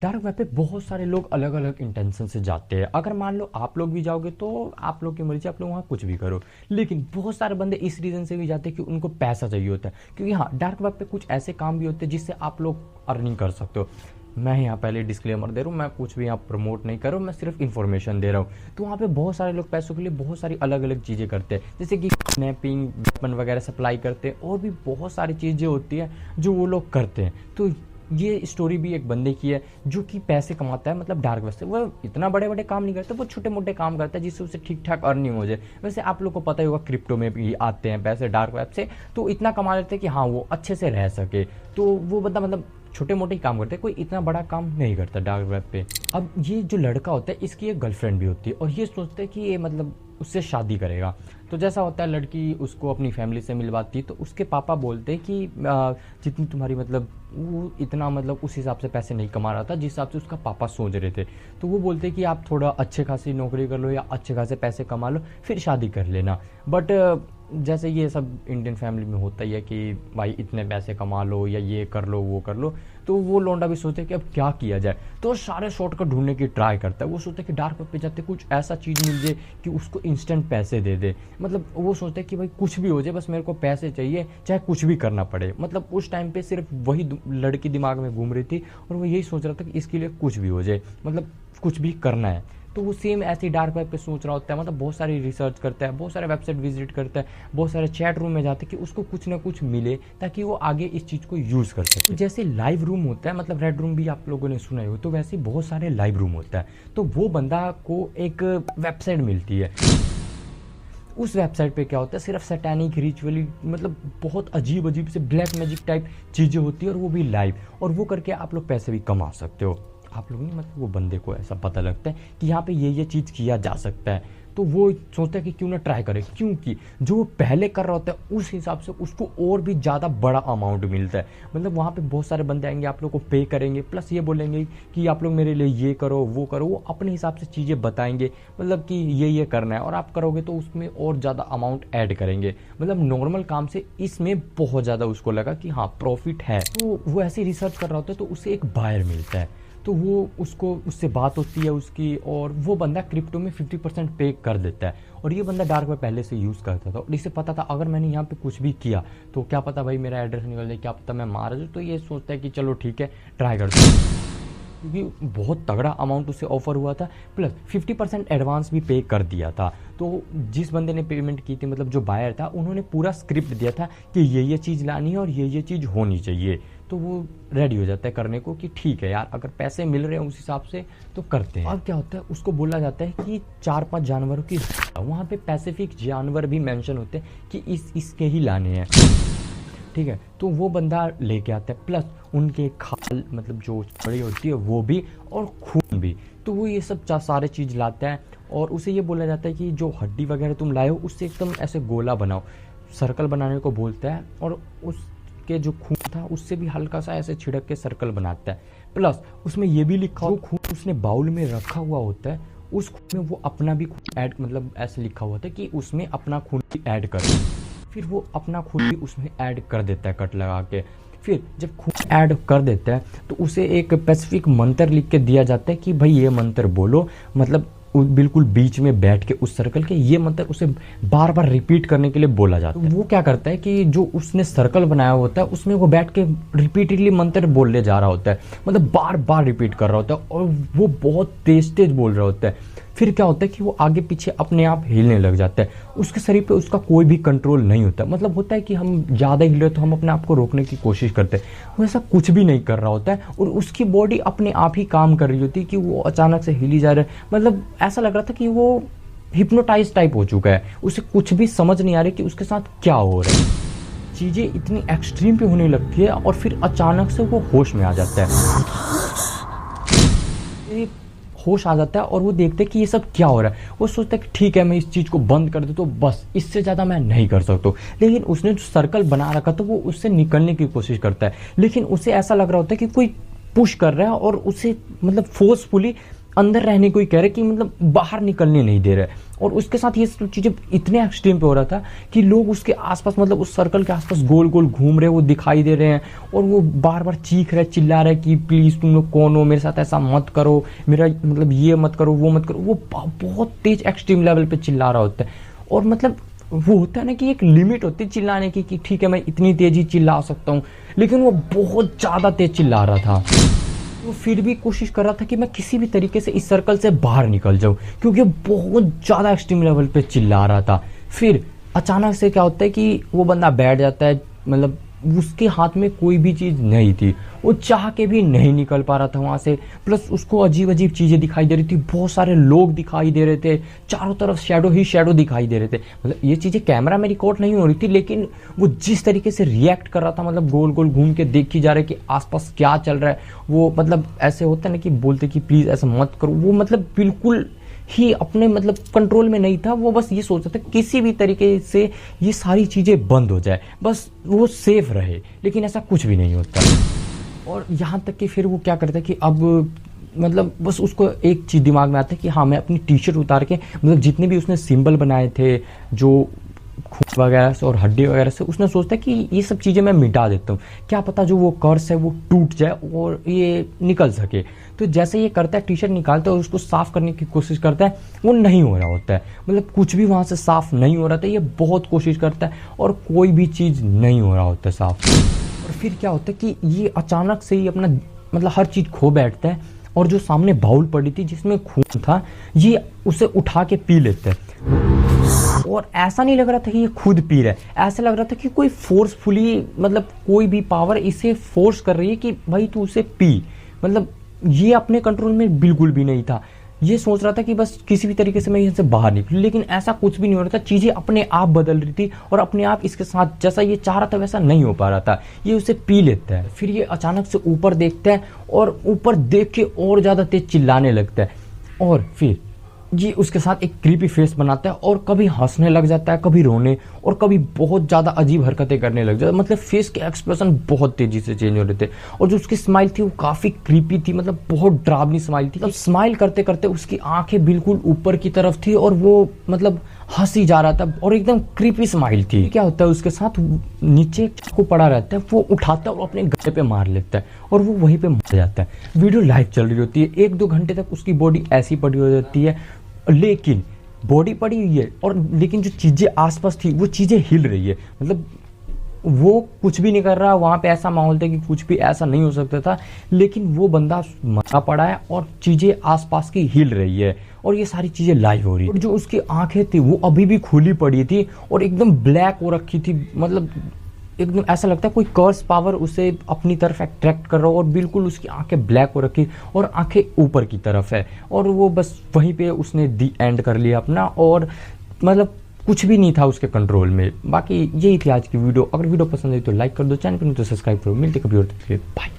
Dark web पे बहुत सारे लोग अलग अलग इंटेंशन से जाते हैं। अगर मान लो आप लोग भी जाओगे तो आप लोग की मर्जी, आप लोग वहाँ कुछ भी करो। लेकिन बहुत सारे बंदे इस रीज़न से भी जाते हैं कि उनको पैसा चाहिए होता है, क्योंकि हाँ, डार्क वेब पे कुछ ऐसे काम भी होते हैं जिससे आप लोग अर्निंग कर सकते हो। मैं यहाँ पहले डिस्क्लेमर दे रहा हूँ, मैं कुछ भी यहाँ प्रमोट नहीं कर रहा हूँ, मैं सिर्फ इन्फॉर्मेशन दे रहा हूँ। तो वहाँ पे बहुत सारे लोग पैसों के लिए बहुत सारी अलग अलग चीज़ें करते हैं, जैसे कि स्नैपिंग, वेपन वगैरह सप्लाई करते हैं, और भी बहुत सारी चीज़ें होती हैं जो वो लोग करते हैं। तो ये स्टोरी भी एक बंदे की है जो कि पैसे कमाता है, मतलब डार्क वेब से। वो इतना बड़े बड़े काम नहीं करता, वो छोटे मोटे काम करता है जिससे उसे ठीक ठाक अर्निंग हो जाए। वैसे आप लोग को पता ही होगा, क्रिप्टो में भी आते हैं पैसे डार्क वेब से, तो इतना कमा लेते हैं कि हाँ, वो अच्छे से रह सके। तो वो बंदा मतलब छोटे मोटे ही काम करते हैं, कोई इतना बड़ा काम नहीं करता डार्क वेब पे। अब ये जो लड़का होता है, इसकी एक गर्लफ्रेंड भी होती है, और ये सोचता है कि ये मतलब उससे शादी करेगा। तो जैसा होता है, लड़की उसको अपनी फैमिली से मिलवाती, तो उसके पापा बोलते हैं कि जितनी तुम्हारी मतलब वो इतना मतलब उस हिसाब से पैसे नहीं कमा रहा था जिस हिसाब से उसका पापा सोच रहे थे। तो वो बोलते हैं कि आप थोड़ा अच्छे खासी नौकरी कर लो या अच्छे खासे पैसे कमा लो, फिर शादी कर लेना। बट जैसे ये सब इंडियन फैमिली में होता ही है कि भाई इतने पैसे कमा लो या ये कर लो वो कर लो। तो वो लौंडा भी सोचते कि अब क्या किया जाए, तो सारे शॉर्टकट ढूंढने की ट्राई करता है। वो सोचता है कि डार्क वेब पे जाते कुछ ऐसा चीज़ मिल जाए कि उसको इंस्टेंट पैसे दे दे। मतलब वो सोचता है कि भाई कुछ भी हो जाए, बस मेरे को पैसे चाहिए, चाहे कुछ भी करना पड़े। मतलब उस टाइम पे सिर्फ वही लड़की दिमाग में घूम रही थी, और वो यही सोच रहा था कि इसके लिए कुछ भी हो जाए, मतलब कुछ भी करना है। तो वो सेम ऐसे ही डार्क वेब पे सोच रहा होता है, मतलब बहुत सारी रिसर्च करता है, बहुत सारे वेबसाइट विजिट करता है, बहुत सारे चैट रूम में जाते हैं कि उसको कुछ ना कुछ मिले ताकि वो आगे इस चीज़ को यूज़ कर सके। तो जैसे लाइव रूम होता है, मतलब रेड रूम भी आप लोगों ने सुना ही हो, तो वैसे बहुत सारे लाइव रूम होता है। तो वो बंदा को एक वेबसाइट मिलती है। उस वेबसाइट पे क्या होता है, सिर्फ सैटेनिक रिचुअली, मतलब बहुत अजीब अजीब से ब्लैक मैजिक टाइप चीज़ें होती है, और वो भी लाइव, और वो करके आप लोग पैसे भी कमा सकते हो। आप लोग नहीं, मतलब वो बंदे को ऐसा पता लगता है कि यहाँ पे ये चीज़ किया जा सकता है, तो वो सोचता है कि क्यों ना ट्राई करे, क्योंकि जो वो पहले कर रहा होता है उस हिसाब से उसको और भी ज़्यादा बड़ा अमाउंट मिलता है। मतलब वहाँ पे बहुत सारे बंदे आएंगे, आप लोग को पे करेंगे, प्लस ये बोलेंगे कि आप लोग मेरे लिए ये करो वो करो। वो अपने हिसाब से चीज़ें बताएंगे, मतलब कि ये करना है, और आप करोगे तो उसमें और ज़्यादा अमाउंट ऐड करेंगे। मतलब नॉर्मल काम से इसमें बहुत ज़्यादा उसको लगा कि हाँ, प्रॉफिट है। तो वो ऐसे रिसर्च कर रहा होता है, तो उसे एक बायर मिलता है। तो वो उससे बात होती है उसकी, और वो बंदा क्रिप्टो में 50% पे कर देता है। और ये बंदा डार्क वेब पहले से यूज़ करता था, और इसे पता था अगर मैंने यहाँ पे कुछ भी किया तो क्या पता भाई मेरा एड्रेस निकल जाए, क्या पता मैं मारा जाऊँ। तो ये सोचता है कि चलो ठीक है, ट्राई करते हैं, क्योंकि बहुत तगड़ा अमाउंट उसे ऑफर हुआ था, प्लस 50% एडवांस भी पे कर दिया था। तो जिस बंदे ने पेमेंट की थी, मतलब जो बायर था, उन्होंने पूरा स्क्रिप्ट दिया था कि ये चीज़ लानी है और ये चीज़ होनी चाहिए। तो वो रेडी हो जाता है करने को कि ठीक है यार, अगर पैसे मिल रहे हैं उस हिसाब से तो करते हैं। अब क्या होता है, उसको बोला जाता है कि 4-5 जानवरों की, वहाँ पे पैसिफिक जानवर भी मेंशन होते हैं कि इसके ही लाने हैं, ठीक है। तो वो बंदा लेके आता है, प्लस उनके खाल, मतलब जो छड़ी होती है वो भी, और खून भी। तो वो ये सब सारे चीज़ लाता है, और उसे ये बोला जाता है कि जो हड्डी वगैरह तुम लाए हो उससे एकदम ऐसे गोला बनाओ, सर्कल बनाने को बोलता है। और उसके जो खून था उससे भी हल्का सा ऐसे छिड़क के सर्कल बनाता है। प्लस उसमें ये भी लिखा हो, खून उसने बाउल में रखा हुआ होता है, उस खून में वो अपना भी खून ऐड, मतलब ऐसे लिखा हुआ था कि उसमें अपना खून भी ऐड करो। फिर वो अपना खून भी उसमें ऐड कर देता है कट लगा के। फिर जब खून ऐड कर देता है तो उसे एक स्पेसिफिक मंत्र लिख के दिया जाता है कि भाई ये मंत्र बोलो, मतलब बिल्कुल बीच में बैठ के उस सर्कल के ये मंत्र उसे बार बार रिपीट करने के लिए बोला जाता है। तो वो क्या करता है कि जो उसने सर्कल बनाया होता है उसमें वो बैठ के रिपीटेडली मंत्र बोलने जा रहा होता है, मतलब बार बार रिपीट कर रहा होता है, और वो बहुत तेज तेज बोल रहा होता है। फिर क्या होता है कि वो आगे पीछे अपने आप हिलने लग जाता है, उसके शरीर पे उसका कोई भी कंट्रोल नहीं होता। मतलब होता है कि हम ज़्यादा हिल रहे तो हम अपने आप को रोकने की कोशिश करते हैं, वो ऐसा कुछ भी नहीं कर रहा होता है, और उसकी बॉडी अपने आप ही काम कर रही होती है कि वो अचानक से हिली जा रहा है। मतलब ऐसा लग रहा था कि वो हिप्नोटाइज टाइप हो चुका है, उसे कुछ भी समझ नहीं आ रही कि उसके साथ क्या हो रहा है। चीज़ें इतनी एक्सट्रीम पे होने लगती है, और फिर अचानक से वो होश में आ जाता है, होश आ जाता है, और वो देखते हैं कि ये सब क्या हो रहा है। वो सोचता है कि ठीक है, मैं इस चीज़ को बंद कर दूँ तो बस, इससे ज़्यादा मैं नहीं कर सकता। लेकिन उसने जो सर्कल बना रखा तो वो उससे निकलने की कोशिश करता है, लेकिन उसे ऐसा लग रहा होता है कि कोई पुश कर रहा है, और उसे मतलब फोर्सफुली अंदर रहने को ही कह रहे कि मतलब बाहर निकलने नहीं दे रहे। और उसके साथ ये सब चीज़ें इतने एक्सट्रीम पे हो रहा था कि लोग उसके आसपास मतलब उस सर्कल के आसपास गोल गोल घूम रहे, वो दिखाई दे रहे हैं और वो बार बार चीख रहे, चिल्ला रहे कि प्लीज़ तुम लोग कौन हो, मेरे साथ ऐसा मत करो, मेरा मतलब ये मत करो, वो मत करो। वो बहुत तेज एक्सट्रीम लेवल पे चिल्ला रहा होता है। और मतलब वो होता है ना कि एक लिमिट होती है चिल्लाने की कि ठीक है मैं इतनी तेज़ी चिल्ला सकता हूँ, लेकिन वो बहुत ज़्यादा तेज चिल्ला रहा था। वो फिर भी कोशिश कर रहा था कि मैं किसी भी तरीके से इस सर्कल से बाहर निकल जाऊं, क्योंकि बहुत ज़्यादा एक्सट्रीम लेवल पे चिल्ला रहा था। फिर अचानक से क्या होता है कि वो बंदा बैठ जाता है, मतलब उसके हाथ में कोई भी चीज़ नहीं थी, वो चाह के भी नहीं निकल पा रहा था वहाँ से। प्लस उसको अजीब अजीब चीज़ें दिखाई दे रही थी, बहुत सारे लोग दिखाई दे रहे थे, चारों तरफ शैडो ही शैडो दिखाई दे रहे थे। मतलब ये चीज़ें कैमरा में रिकॉर्ड नहीं हो रही थी, लेकिन वो जिस तरीके से रिएक्ट कर रहा था, मतलब गोल गोल घूम के देखी जा रहा है कि आसपास क्या चल रहा है। वो मतलब ऐसे होता है ना कि बोलते कि प्लीज़ ऐसा मत करो, वो मतलब बिल्कुल ही अपने मतलब कंट्रोल में नहीं था। वो बस ये सोच रहा था किसी भी तरीके से ये सारी चीज़ें बंद हो जाए, बस वो सेफ रहे, लेकिन ऐसा कुछ भी नहीं होता। और यहाँ तक कि फिर वो क्या करता है कि अब मतलब बस उसको एक चीज़ दिमाग में आता है कि हाँ मैं अपनी टी शर्ट उतार के मतलब जितने भी उसने सिंबल बनाए थे जो खून वगैरह से और हड्डी वगैरह से, उसने सोचता है कि ये सब चीज़ें मैं मिटा देता हूँ, क्या पता जो वो कर्स है वो टूट जाए और ये निकल सके। तो जैसे ये करता है, टी शर्ट निकालता है और उसको साफ़ करने की कोशिश करता है, वो नहीं हो रहा होता है, मतलब कुछ भी वहाँ से साफ़ नहीं हो रहा था। ये बहुत कोशिश करता है और कोई भी चीज़ नहीं हो रहा होता है साफ़। और फिर क्या होता है कि ये अचानक से ही अपना मतलब हर चीज़ खो बैठता है और जो सामने बाउल पड़ी थी जिसमें खून था, ये उसे उठा के पी लेता है। और ऐसा नहीं लग रहा था कि ये खुद पी रहा है, ऐसा लग रहा था कि कोई फोर्सफुली मतलब कोई भी पावर इसे फोर्स कर रही है कि भाई तू उसे पी। मतलब ये अपने कंट्रोल में बिल्कुल भी नहीं था। ये सोच रहा था कि बस किसी भी तरीके से मैं यहाँ से बाहर निकलूं, लेकिन ऐसा कुछ भी नहीं हो रहा था। चीज़ें अपने आप बदल रही थी और अपने आप इसके साथ जैसा ये चाह रहा था वैसा नहीं हो पा रहा था। ये उसे पी लेता है। फिर ये अचानक से ऊपर देखता है और ऊपर देख के और ज़्यादा तेज चिल्लाने लगता है। और फिर ये उसके साथ एक क्रीपी फेस बनाता है और कभी हंसने लग जाता है, कभी रोने, और कभी बहुत ज़्यादा अजीब हरकतें करने लग जाता है। मतलब फेस के एक्सप्रेशन बहुत तेज़ी से चेंज हो रहे थे और जो उसकी स्माइल थी वो काफ़ी क्रीपी थी, मतलब बहुत डरावनी स्माइल थी। स्माइल करते करते उसकी आंखें बिल्कुल ऊपर की तरफ थी और वो मतलब हंसी जा रहा था और एकदम क्रीपी स्माइल थी। क्या होता है उसके साथ, नीचे चाकू पड़ा रहता है, वो उठाता है और अपने गले पे मार लेता है और वो वहीं पे मर जाता है। वीडियो लाइव चल रही होती है, 1-2 घंटे तक उसकी बॉडी ऐसी पड़ी हो जाती है, लेकिन बॉडी पड़ी हुई है और लेकिन जो चीज़ें आसपास थी वो चीज़ें हिल रही है। मतलब वो कुछ भी नहीं कर रहा, वहाँ पे ऐसा माहौल था कि कुछ भी ऐसा नहीं हो सकता था, लेकिन वो बंदा मरा पड़ा है और चीज़ें आसपास की हिल रही है और ये सारी चीज़ें लाइव हो रही है। और जो उसकी आंखें थी वो अभी भी खुली पड़ी थी और एकदम ब्लैक हो रखी थी, मतलब एकदम ऐसा लगता है कोई कर्स पावर उसे अपनी तरफ अट्रैक्ट कर रहा हो और बिल्कुल उसकी आंखें ब्लैक हो रखी और आंखें ऊपर की तरफ है। और वो बस वहीं पे उसने दी एंड कर लिया अपना, और मतलब कुछ भी नहीं था उसके कंट्रोल में। बाकी यही थी आज की वीडियो। अगर वीडियो पसंद आई तो लाइक कर दो, चैनल पर नहीं तो सब्सक्राइब करो। मिलते कभी और, बाय।